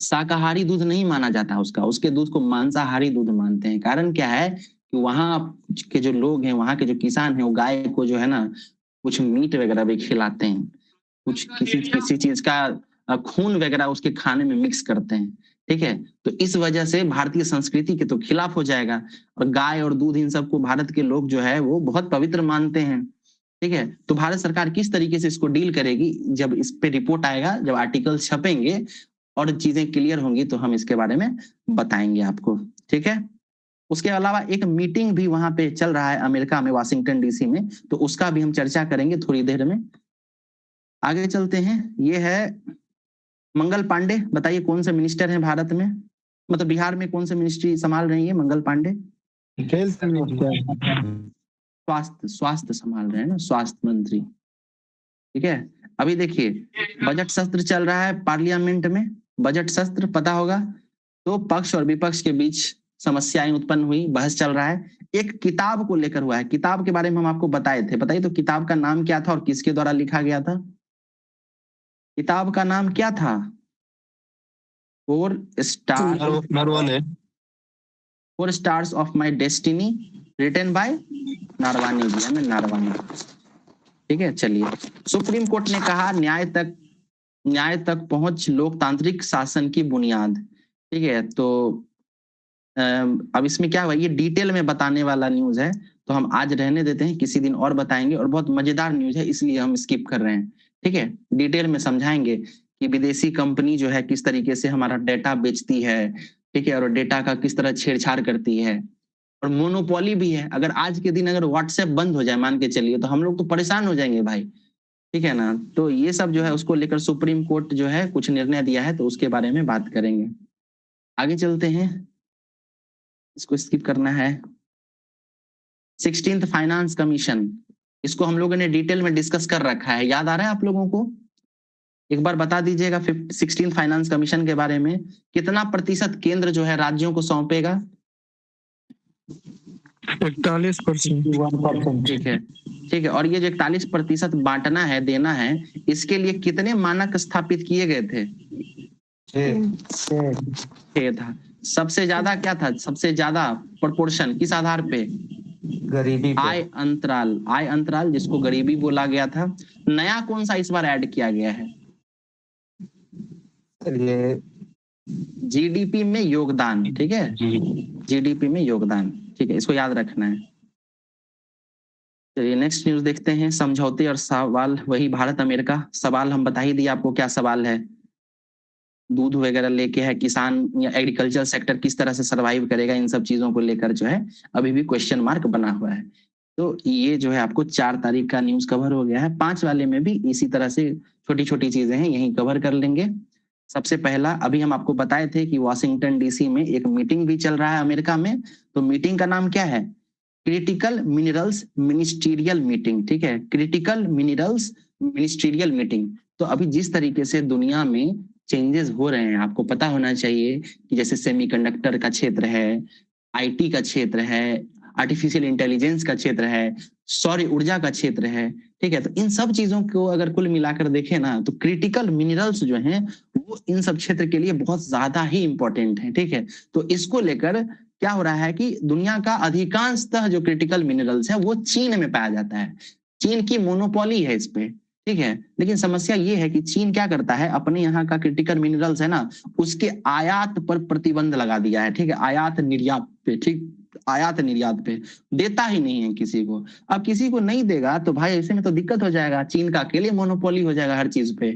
शाकाहारी दूध नहीं माना जाता उसका, उसके दूध को मांसाहारी दूध मानते हैं। कारण क्या है कि वहां के जो लोग हैं, वहां के जो किसान हैं, वो गाय को जो है ना कुछ मीट वगैरह भी खिलाते हैं, कुछ किसी चीज का खून वगैरह उसके खाने में मिक्स करते हैं, ठीक है। तो इस वजह से भारतीय संस्कृति के तो खिलाफ हो जाएगा, और गाय और दूध इन सबको भारत के लोग जो है वो बहुत पवित्र मानते हैं, ठीक है। तो भारत सरकार किस तरीके से इसको डील करेगी, जब इस पे रिपोर्ट आएगा, जब आर्टिकल छपेंगे और चीजें क्लियर होंगी तो हम इसके बारे में बताएंगे आपको, ठीक है। उसके अलावा एक मीटिंग भी वहां पे चल रहा है अमेरिका में, वाशिंगटन डीसी में, तो उसका भी हम चर्चा करेंगे थोड़ी देर में। आगे चलते हैं। ये है मंगल पांडे। बताइए कौन से मिनिस्टर हैं भारत में, मतलब बिहार में कौन से मिनिस्ट्री संभाल रही है मंगल पांडे? Health minister. स्वास्थ्य संभाल रहे हैं ना, स्वास्थ्य मंत्री। ठीक है। अभी देखिए बजट सत्र चल रहा है पार्लियामेंट में, बजट सत्र पता होगा। तो पक्ष और विपक्ष के बीच समस्याएं उत्पन्न हुई, बहस चल रहा है। एक किताब को लेकर हुआ है, किताब के बारे में हम आपको बताए थे। बताइए तो किताब का नाम क्या था और किसके द्वारा लिखा गया था? किताब का नाम क्या था? 4 stars of my destiny, written by Narwani ji, है ना, नारवानी। ठीक है। चलिए, सुप्रीम कोर्ट ने कहा न्याय तक पहुंच लोकतांत्रिक शासन की बुनियाद। ठीक है। तो अब इसमें क्या हुआ, ये डिटेल में बताने वाला न्यूज है, तो हम आज रहने देते हैं, किसी दिन और बताएंगे। और बहुत मजेदार न्यूज है, इसलिए हम स्किप कर रहे हैं। ठीक है। डिटेल में समझाएंगे कि विदेशी कंपनी जो है किस तरीके से हमारा डेटा बेचती है। ठीक है। और डेटा का किस तरह छेड़छाड़ करती है, और मोनोपोली भी है। अगर आज के दिन अगर व्हाट्सएप बंद हो जाए मान के चलिए, तो हम लोग तो परेशान हो जाएंगे भाई। ठीक है ना। तो ये सब जो है उसको लेकर सुप्रीम कोर्ट जो है कुछ निर्णय दिया है, तो उसके बारे में बात करेंगे। आगे चलते हैं, इसको स्किप करना है। 16th फाइनेंस कमीशन, इसको हम लोगों ने डिटेल में डिस्कस कर रखा है, याद आ रहा है आप लोगों को? एक बार बता दीजिएगा 16th फाइनेंस कमीशन के बारे में, कितना प्रतिशत केंद्र जो है राज्यों को सौंपेगा? 41%। ठीक है। ठीक है। और ये जो 41% बांटना है, देना है, इसके लिए कितने मानक स्थापित किए गए थे? 6 था। सबसे ज्यादा क्या था, सबसे ज्यादा प्रोपोर्शन किस आधार पे? गरीबी पे। आय अंतराल जिसको गरीबी बोला गया था। नया कौन सा इस बार ऐड किया गया है? ये जीडीपी में योगदान। ठीक है। जीडीपी में योगदान। ठीक है, इसको याद रखना है। चलिए नेक्स्ट न्यूज देखते हैं। समझौते और सवाल, वही भारत अमेरिका। सवाल हम बता ही दिए आपको क्या सवाल है। दूध वगैरह लेके है, किसान या एग्रीकल्चर सेक्टर किस तरह से सरवाइव करेगा, इन सब चीजों को लेकर जो है अभी भी क्वेश्चन मार्क बना हुआ है। तो ये जो है आपको 4 तारीख का न्यूज कवर हो गया है। 5 वाले में भी इसी तरह से छोटी छोटी चीजें हैं, यही कवर कर लेंगे। सबसे पहला, अभी हम आपको बताए थे कि वाशिंगटन डीसी में एक मीटिंग भी चल रहा है अमेरिका में। तो मीटिंग का नाम क्या है? Critical minerals ministerial meeting. ठीक है, क्रिटिकल मिनरल्स मिनिस्टीरियल मीटिंग। तो अभी जिस तरीके से दुनिया में चेंजेस हो रहे हैं, आपको पता होना चाहिए कि जैसे सेमीकंडक्टर का क्षेत्र है, आईटी का क्षेत्र है, आर्टिफिशियल इंटेलिजेंस का क्षेत्र है, सौर ऊर्जा का क्षेत्र है। ठीक है। तो इन सब चीजों को अगर कुल मिलाकर देखें ना, तो क्रिटिकल मिनरल्स जो हैं वो इन सब क्षेत्र के लिए बहुत ज्यादा ही इंपॉर्टेंट है। ठीक है। तो इसको लेकर क्या हो रहा है कि दुनिया का अधिकांशतः जो क्रिटिकल मिनरल्स है वो चीन में पाया जाता है। चीन की मोनोपोली है इस पे। ठीक है। लेकिन समस्या ये है कि चीन क्या करता है, अपने यहाँ का क्रिटिकल मिनरल्स है ना, उसके आयात पर प्रतिबंध लगा दिया है। ठीक है, आयात निर्यात पे। ठीक, आयात निर्यात पे देता ही नहीं है किसी को। अब किसी को नहीं देगा तो भाई ऐसे में तो दिक्कत हो जाएगा, चीन का अकेले मोनोपोली हो जाएगा हर चीज पे।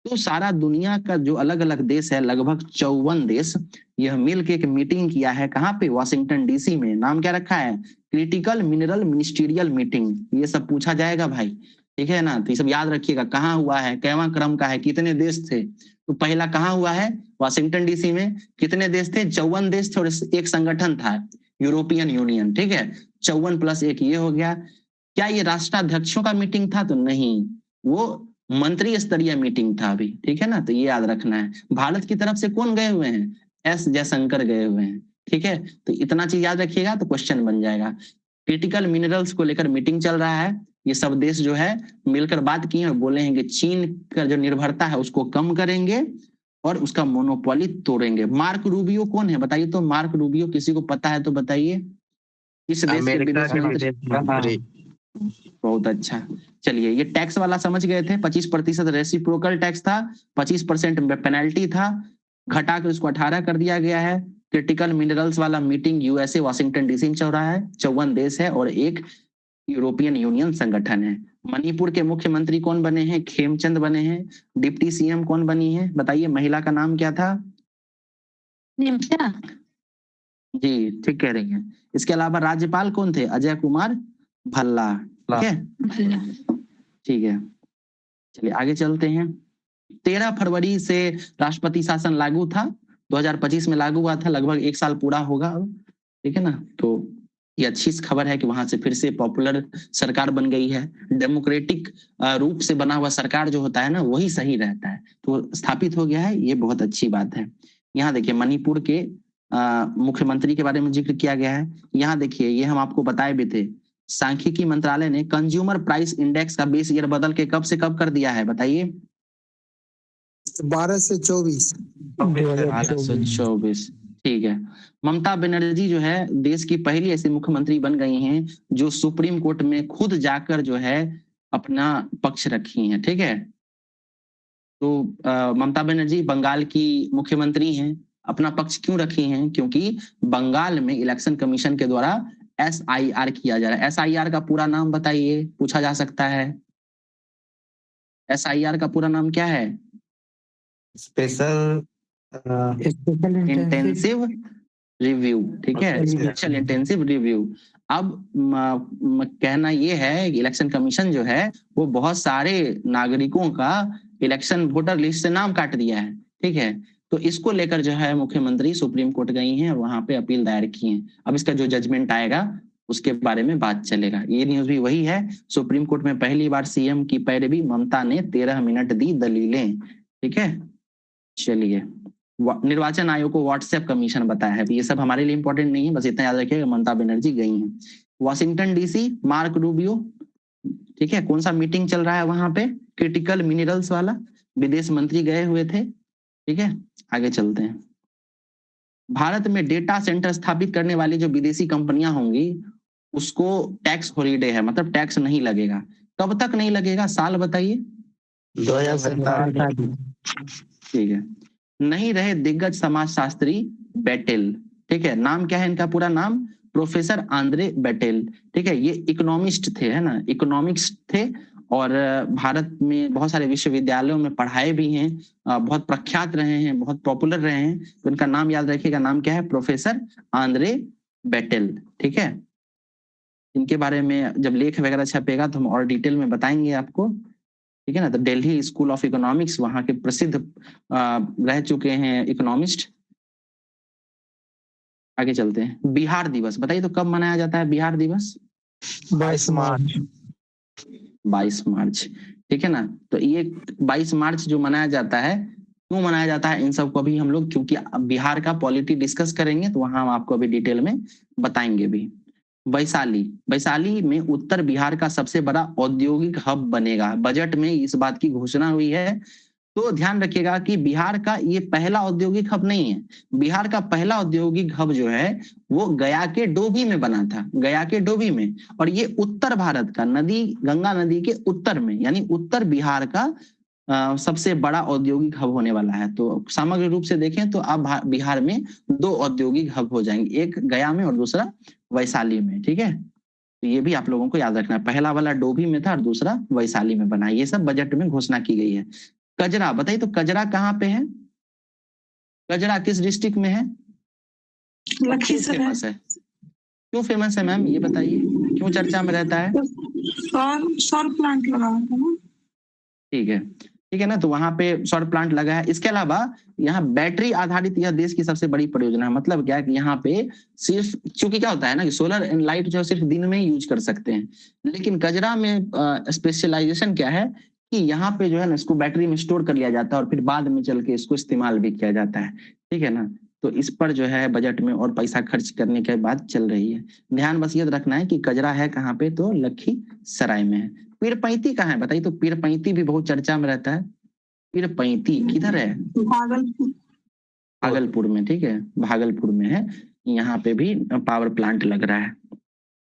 तो सारा दुनिया का जो अलग अलग देश है, लगभग 54 देश, यह मिल के एक मीटिंग किया है। कहाँ पे? वाशिंगटन डीसी में। नाम क्या रखा है? Critical mineral ministerial meeting. ये सब पूछा जाएगा भाई। ठीक है ना। तो ये सब याद रखिएगा, कहाँ हुआ है, कैवा क्रम का है, कितने देश थे। तो पहला कहाँ हुआ है? वाशिंगटन डीसी में। कितने देश थे? 54 देश थे और एक संगठन था, यूरोपियन यूनियन। ठीक है, 54 + 1 ये हो गया। क्या ये राष्ट्राध्यक्षों का मीटिंग था? तो नहीं, वो मंत्री स्तरीय मीटिंग था अभी। ठीक है ना। तो ये याद रखना है। भारत की तरफ से कौन गए हुए हैं? एस जयशंकर गए हुए हैं। ठीक है। तो इतना चीज याद रखिएगा तो क्वेश्चन बन जाएगा। क्रिटिकल मिनरल्स को लेकर मीटिंग चल रहा है। ये सब देश जो है मिलकर बात किए और बोले हैं कि चीन का जो निर्भरता है उसको कम करेंगे और उसका मोनोपोली तोड़ेंगे। मार्क रूबियो कौन है बताइए तो? मार्क रूबियो किसी को पता है तो बताइए। किस देश के विदेश मंत्री? बहुत अच्छा। चलिए, ये टैक्स वाला समझ गए थे। 25% रेसिप्रोकल टैक्स था, 25% पेनल्टी था, घटा के उसको 18 कर दिया गया है। क्रिटिकल मिनरल्स वाला मीटिंग यूएसए वाशिंगटन डीसी में चल रहा है। 54 देश है और एक यूरोपियन यूनियन संगठन है। मणिपुर के मुख्यमंत्री कौन बने हैं? खेमचंद बने हैं। डिप्टी सीएम कौन बनी है बताइए? महिला का नाम क्या था? निम्ता। जी ठीक कह रही हैं। इसके अलावा राज्यपाल कौन थे? अजय कुमार भल्ला। ठीक है, ठीक है, चलिए आगे चलते हैं। 13 फरवरी से राष्ट्रपति शासन लागू था, 2025 में लागू हुआ था, लगभग 1 साल पूरा होगा अब, ठीक है ना। तो ये अच्छी खबर है कि वहां से फिर से पॉपुलर सरकार बन गई है। डेमोक्रेटिक रूप से बना हुआ सरकार जो होता है ना, वही सही रहता है, तो स्थापित हो गया है, ये बहुत अच्छी बात है। यहाँ देखिए मणिपुर के मुख्यमंत्री के बारे में जिक्र किया गया है। यहाँ देखिए, ये हम आपको बताए भी थे, सांख्यिकी मंत्रालय ने कंज्यूमर प्राइस इंडेक्स का बेस ईयर बदल के कब से कब कर दिया है, बताइए। 12 से 24। 1224, ठीक है। ममता बनर्जी जो है देश की पहली ऐसी मुख्यमंत्री बन गई हैं जो सुप्रीम कोर्ट में खुद जाकर जो है अपना पक्ष रखी हैं, ठीक है। तो ममता बनर्जी बंगाल की मुख्यमंत्री हैं। अपना पक्ष क्यों रखी हैं? क्योंकि बंगाल में इलेक्शन कमीशन के द्वारा SIR किया जा रहा है। SIR का पूरा नाम बताइए, पूछा जा सकता है। SIR का पूरा नाम क्या है? स्पेशल इंटेंसिव रिव्यू, ठीक है, स्पेशल इंटेंसिव रिव्यू। अब कहना ये है कि इलेक्शन कमीशन जो है वो बहुत सारे नागरिकों का इलेक्शन वोटर लिस्ट से नाम काट दिया है, ठीक है। तो इसको लेकर जो है मुख्यमंत्री सुप्रीम कोर्ट गई हैं और वहां पे अपील दायर की है। अब इसका जो जजमेंट आएगा उसके बारे में बात चलेगा। ये न्यूज भी वही है, सुप्रीम कोर्ट में पहली बार CM की पैरवी, ममता ने 13 मिनट दी दलीलें, ठीक है। चलिए, निर्वाचन आयोग को व्हाट्सएप कमीशन बताया है, ये सब हमारे लिए इंपॉर्टेंट नहीं है, बस इतना याद रखिएगा ममता बनर्जी गई हैं। वॉशिंगटन DC, मार्क रूबियो, ठीक है, कौन सा मीटिंग चल रहा है वहां पे? क्रिटिकल मिनरल्स वाला, विदेश मंत्री गए हुए थे, ठीक है। आगे चलते हैं। भारत में डेटा सेंटर स्थापित करने वाली जो विदेशी कंपनियां होंगी उसको टैक्स हॉलीडे है, मतलब टैक्स नहीं लगेगा। कब तक नहीं लगेगा, साल बताइए। 2047। ठीक है। नहीं रहे दिग्गज समाजशास्त्री बेटेल, ठीक है, नाम क्या है इनका पूरा नाम? प्रोफेसर आंद्रे बेटेल, ठीक है। ये इकोनॉमिस्ट थे, है ना, इकोनॉमिक्स थे और भारत में बहुत सारे विश्वविद्यालयों में पढ़ाए भी हैं, बहुत प्रख्यात रहे हैं, बहुत पॉपुलर रहे हैं। तो इनका नाम याद रखिएगा, नाम क्या है? प्रोफेसर आंद्रे बेटेल, ठीक है। इनके बारे में जब लेख वगैरह छपेगा तो हम और डिटेल में बताएंगे आपको, ठीक है ना। तो दिल्ली स्कूल ऑफ इकोनॉमिक्स वहां के प्रसिद्ध रह चुके हैं इकोनॉमिस्ट। आगे चलते हैं। बिहार दिवस बताइए तो कब मनाया जाता है बिहार दिवस? 22 मार्च। 22 मार्च, ठीक है ना। तो ये 22 मार्च जो मनाया जाता है, क्यों मनाया जाता है, इन सब को भी हम लोग, क्योंकि बिहार का पॉलिटी डिस्कस करेंगे तो वहां हम आपको अभी डिटेल में बताएंगे भी। वैशाली, वैशाली में उत्तर बिहार का सबसे बड़ा औद्योगिक हब बनेगा। बजट में इस बात की घोषणा हुई है। तो ध्यान रखिएगा कि बिहार का ये पहला औद्योगिक हब नहीं है। बिहार का पहला औद्योगिक हब जो है वो गया के डोभी में बना था, गया के डोभी में। और ये उत्तर भारत का, नदी, गंगा नदी के उत्तर में, यानी उत्तर बिहार का सबसे बड़ा औद्योगिक हब होने वाला है। तो समग्र रूप से देखें तो अब बिहार में 2 औद्योगिक हब हो जाएंगे, एक गया में और दूसरा वैशाली में, ठीक है। तो ये भी आप लोगों को याद रखना है, पहला वाला डोभी में था और दूसरा वैशाली में बना। ये सब बजट में घोषणा की गई है। कजरा बताइए तो कजरा कहाँ पे है? कजरा किस डिस्ट्रिक्ट में है? फेमस है, क्यों फेमस है मैम, ये बताइए, क्यों चर्चा में रहता है? सौर प्लांट लगा है ना। ठीक है, ठीक है ना। तो वहां पे सौर प्लांट लगा है। इसके अलावा यहाँ बैटरी आधारित यह देश की सबसे बड़ी परियोजना है। मतलब क्या है कि यहाँ पे सिर्फ, क्योंकि क्या होता है ना कि सोलर एंड लाइट जो सिर्फ दिन में ही यूज कर सकते हैं, लेकिन कजरा में स्पेशलाइजेशन क्या है कि यहाँ पे जो है ना इसको बैटरी में स्टोर कर लिया जाता है और फिर बाद में चल के इसको इस्तेमाल भी किया जाता है, ठीक है ना। तो इस पर जो है बजट में और पैसा खर्च करने की बात चल रही है। ध्यान बस ये रखना है कि कजरा है कहाँ पे, तो लखीसराय में है। पीरपैंती कहाँ है बताइए तो? पीरपैंती भी बहुत चर्चा में रहता है। पीरपैंती किधर है? भागलपुर में, ठीक है, भागलपुर में है। यहाँ पे भी पावर प्लांट लग रहा है।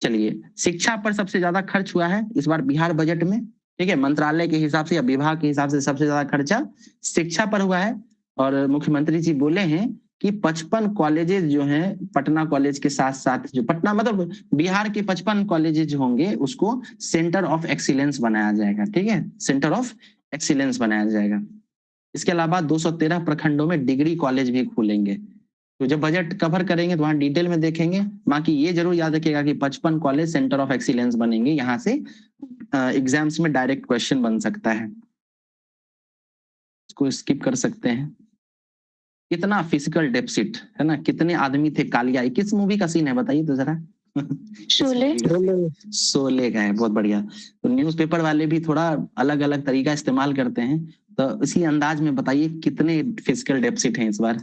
चलिए, शिक्षा पर सबसे ज्यादा खर्च हुआ है इस बार बिहार बजट में, ठीक है। मंत्रालय के हिसाब से या विभाग के हिसाब से सबसे ज्यादा खर्चा शिक्षा पर हुआ है। और मुख्यमंत्री जी बोले हैं कि 55 कॉलेजेस जो हैं, पटना कॉलेज के साथ साथ, जो पटना मतलब बिहार के 55 कॉलेजेस होंगे उसको सेंटर ऑफ एक्सीलेंस बनाया जाएगा, ठीक है, सेंटर ऑफ एक्सीलेंस बनाया जाएगा। इसके अलावा 213 प्रखंडों में डिग्री कॉलेज भी खुलेंगे। तो जब बजट कवर करेंगे तो वहां डिटेल में देखेंगे। बाकी ये जरूर याद रखिएगा कि 55 कॉलेज सेंटर ऑफ एक्सीलेंस बनेंगे, यहाँ से एग्जाम्स में डायरेक्ट क्वेश्चन बन सकता है। इसको स्किप कर सकते हैं। कितना फिजिकल डेफिसिट है ना, कितने आदमी थे कालिया, किस मूवी का सीन है बताइए तो जरा। शोले। शोले का है, बहुत बढ़िया। तो न्यूज़पेपर वाले भी थोड़ा अलग अलग तरीका इस्तेमाल करते हैं, तो इसी अंदाज में बताइए कितने फिजिकल डेफिसिट हैं इस बार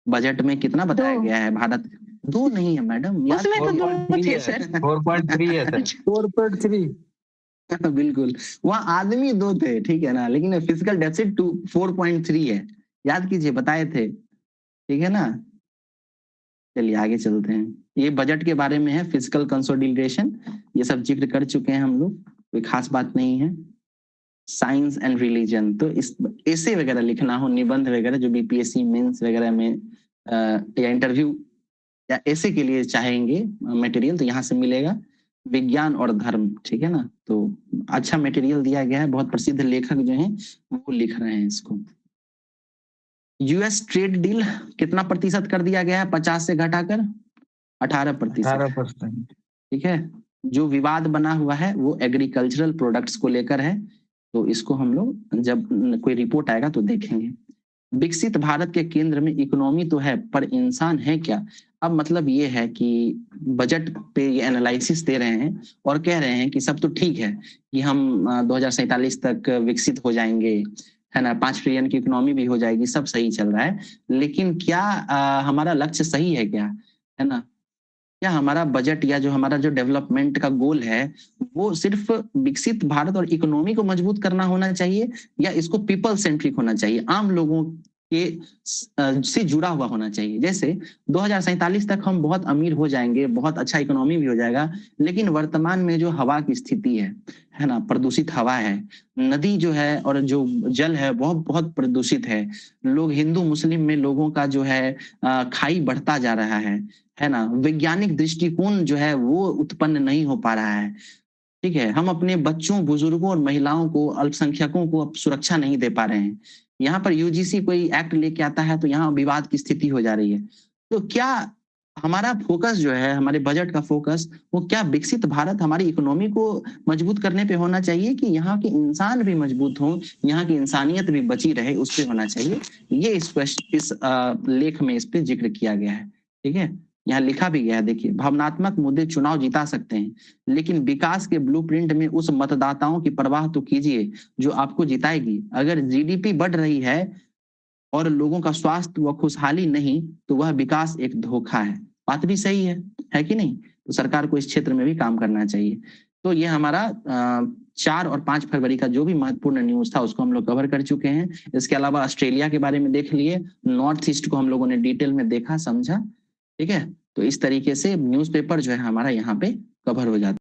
बजट में, कितना बताया गया है भारत? 2 नहीं है मैडम यार, उसमें तो 2 थे सर। 4.3 है सर। 4.3। बिल्कुल, वहाँ आदमी 2 थे, ठीक है ना, लेकिन फिजिकल डेफिसिट 4.3 है, याद कीजिए, बताए थे, ठीक है ना। चलिए आगे चलते हैं। ये बजट के बारे में है, फिजिकल कंसोलिडेशन, ये सब जिक्र कर चुके हैं हम लोग, कोई खास बात नहीं है। साइंस एंड रिलीजन, तो इस ऐसे वगैरह लिखना हो, निबंध वगैरह जो बीपीएससी मेंस वगैरह में या इंटरव्यू या ऐसे के लिए चाहेंगे मटेरियल, तो यहाँ से मिलेगा। विज्ञान और धर्म, ठीक है ना, तो अच्छा मटेरियल दिया गया है, बहुत प्रसिद्ध लेखक जो हैं वो लिख रहे हैं इसको। यूएस ट्रेड डील कितना प्रतिशत कर दिया गया है 50 से घटाकर? 18%। 18%। ठीक है। जो विवाद बना हुआ है वो एग्रीकल्चरल प्रोडक्ट्स को लेकर है, तो इसको हम लोग जब कोई रिपोर्ट आएगा तो देखेंगे। विकसित भारत के केंद्र में इकोनॉमी तो है, पर इंसान है क्या? अब मतलब ये है कि बजट पे ये एनालिसिस दे रहे हैं और कह रहे हैं कि सब तो ठीक है कि हम 2047 तक विकसित हो जाएंगे, है ना, 5 ट्रिलियन की इकोनॉमी भी हो जाएगी, सब सही चल रहा है, लेकिन क्या हमारा लक्ष्य सही है क्या, है ना? क्या हमारा बजट या जो हमारा जो डेवलपमेंट का गोल है वो सिर्फ विकसित भारत और इकोनॉमी को मजबूत करना होना चाहिए, या इसको पीपल सेंट्रिक होना चाहिए, आम लोगों के से जुड़ा हुआ होना चाहिए? जैसे 2047 तक हम बहुत अमीर हो जाएंगे, बहुत अच्छा इकोनॉमी भी हो जाएगा, लेकिन वर्तमान में जो हवा की स्थिति है ना, प्रदूषित हवा है, नदी जो है और जो जल है बहुत बहुत प्रदूषित है, लोग हिंदू मुस्लिम में लोगों का जो है खाई बढ़ता जा रहा है ना, वैज्ञानिक दृष्टिकोण जो है वो उत्पन्न नहीं हो पा रहा है, ठीक है, हम अपने बच्चों, बुजुर्गों और महिलाओं को, अल्पसंख्यकों को सुरक्षा नहीं दे पा रहे हैं। यहाँ पर यूजीसी कोई एक्ट लेके आता है तो यहाँ विवाद की स्थिति हो जा रही है। तो क्या हमारा फोकस जो है, हमारे बजट का फोकस, वो क्या विकसित भारत, हमारी इकोनॉमी को मजबूत करने पे होना चाहिए कि यहाँ के इंसान भी मजबूत हों, यहाँ की इंसानियत भी बची रहे, उस पे होना चाहिए? ये इस लेख में इस पे जिक्र किया गया है, ठीक है। यहाँ लिखा भी गया है, देखिए, भावनात्मक मुद्दे चुनाव जिता सकते हैं, लेकिन विकास के ब्लूप्रिंट में उस मतदाताओं की परवाह तो कीजिए जो आपको जिताएगी। अगर जीडीपी बढ़ रही है और लोगों का स्वास्थ्य व खुशहाली नहीं, तो वह विकास एक धोखा है। बात भी सही है कि नहीं? तो सरकार को इस क्षेत्र में भी काम करना चाहिए। तो ये हमारा 4 और 5 फरवरी का जो भी महत्वपूर्ण न्यूज था उसको हम लोग कवर कर चुके हैं। इसके अलावा ऑस्ट्रेलिया के बारे में देख लिए, नॉर्थ ईस्ट को हम लोगों ने डिटेल में देखा, समझा, ठीक है। तो इस तरीके से न्यूज़पेपर जो है हमारा यहाँ पे कवर हो जाता है।